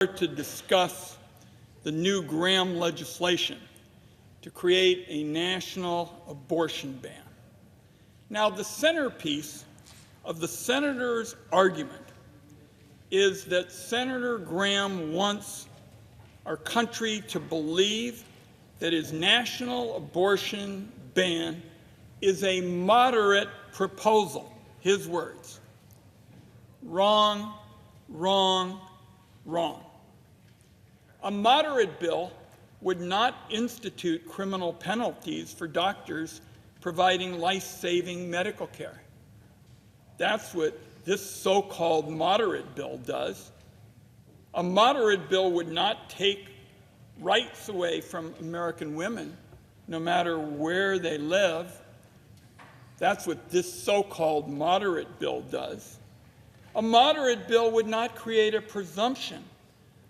to discuss the new Graham legislation to create a national abortion ban. Now, the centerpiece of the senator's argument is that Senator Graham wants our country to believe that his national abortion ban is a moderate proposal. His words. Wrong, wrong, wrong. A moderate bill would not institute criminal penalties for doctors providing life-saving medical care. That's what this so-called moderate bill does. A moderate bill would not take rights away from American women, no matter where they live. That's what this so-called moderate bill does. A moderate bill would not create a presumption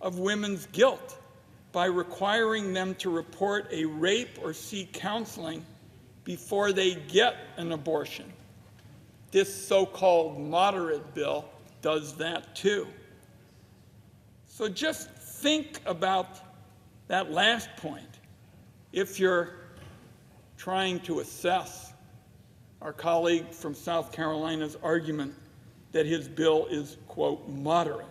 of women's guilt by requiring them to report a rape or seek counseling before they get an abortion. This so-called moderate bill does that too. So just think about that last point if you're trying to assess our colleague from South Carolina's argument that his bill is, quote, moderate.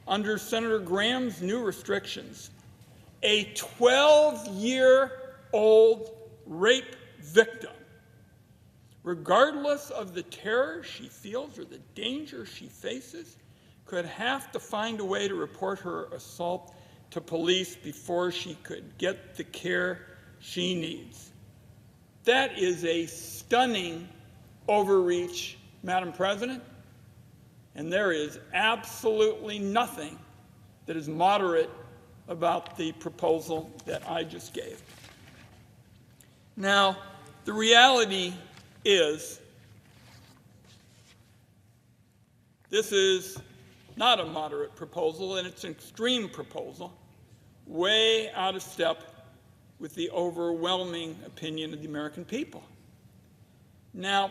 Under Senator Graham's new restrictions, a 12-year-old rape victim, regardless of the terror she feels or the danger she faces, could have to find a way to report her assault to police before she could get the care she needs. That is a stunning overreach, Madam President, and there is absolutely nothing that is moderate about the proposal that I just gave. Now, the reality is this is not a moderate proposal, and it's an extreme proposal, way out of step with the overwhelming opinion of the American people. Now,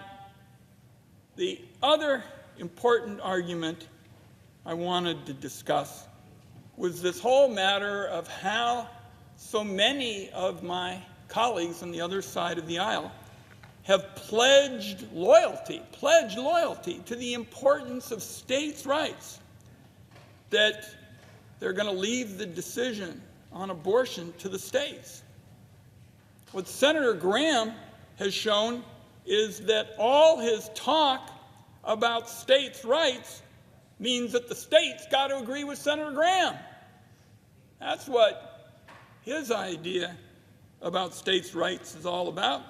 the other important argument I wanted to discuss was this whole matter of how so many of my colleagues on the other side of the aisle have pledged loyalty to the importance of states' rights, that they're going to leave the decision on abortion to the states. What Senator Graham has shown is that all his talk about states' rights means that the states got to agree with Senator Graham. That's what his idea about states' rights is all about.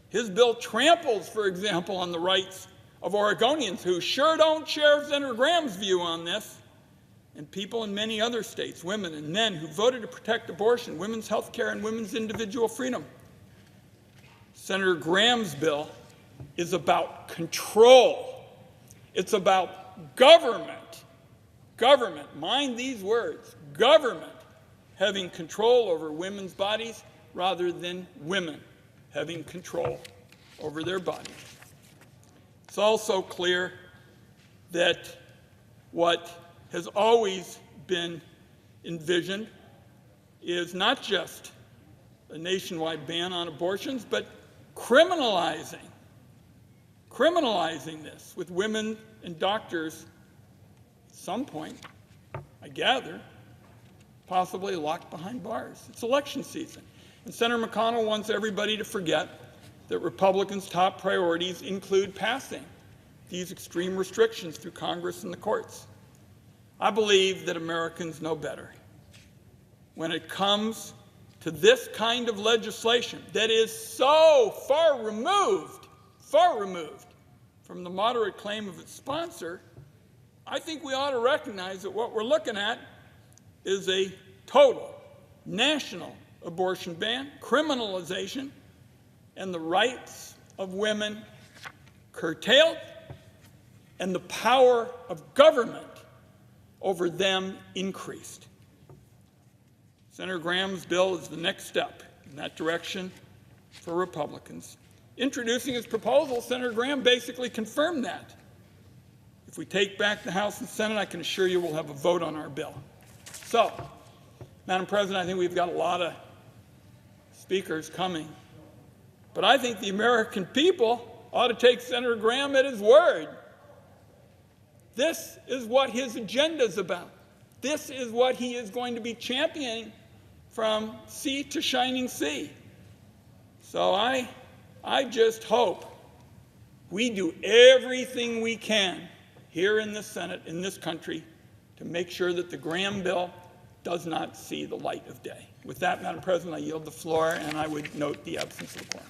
His bill tramples, for example, on the rights of Oregonians who sure don't share Senator Graham's view on this, and people in many other states, women and men who voted to protect abortion, women's health care, and women's individual freedom. Senator Graham's bill is about control. It's about government, mind these words, government having control over women's bodies rather than women having control over their bodies. It's also clear that what has always been envisioned is not just a nationwide ban on abortions, but criminalizing this with women and doctors at some point, I gather, possibly locked behind bars. It's election season. And Senator McConnell wants everybody to forget that Republicans' top priorities include passing these extreme restrictions through Congress and the courts. I believe that Americans know better. When it comes to this kind of legislation that is so far removed from the moderate claim of its sponsor, I think we ought to recognize that what we're looking at is a total national abortion ban, criminalization, and the rights of women curtailed, and the power of government over them increased. Senator Graham's bill is the next step in that direction for Republicans. Introducing his proposal, Senator Graham basically confirmed that. If we take back the House and Senate, I can assure you we'll have a vote on our bill. So, Madam President, I think we've got a lot of speakers coming. But I think the American people ought to take Senator Graham at his word. This is what his agenda is about. This is what he is going to be championing from sea to shining sea. So I just hope we do everything we can here in the Senate, in this country, to make sure that the Graham bill does not see the light of day. With that, Madam President, I yield the floor, and I would note the absence of the quorum.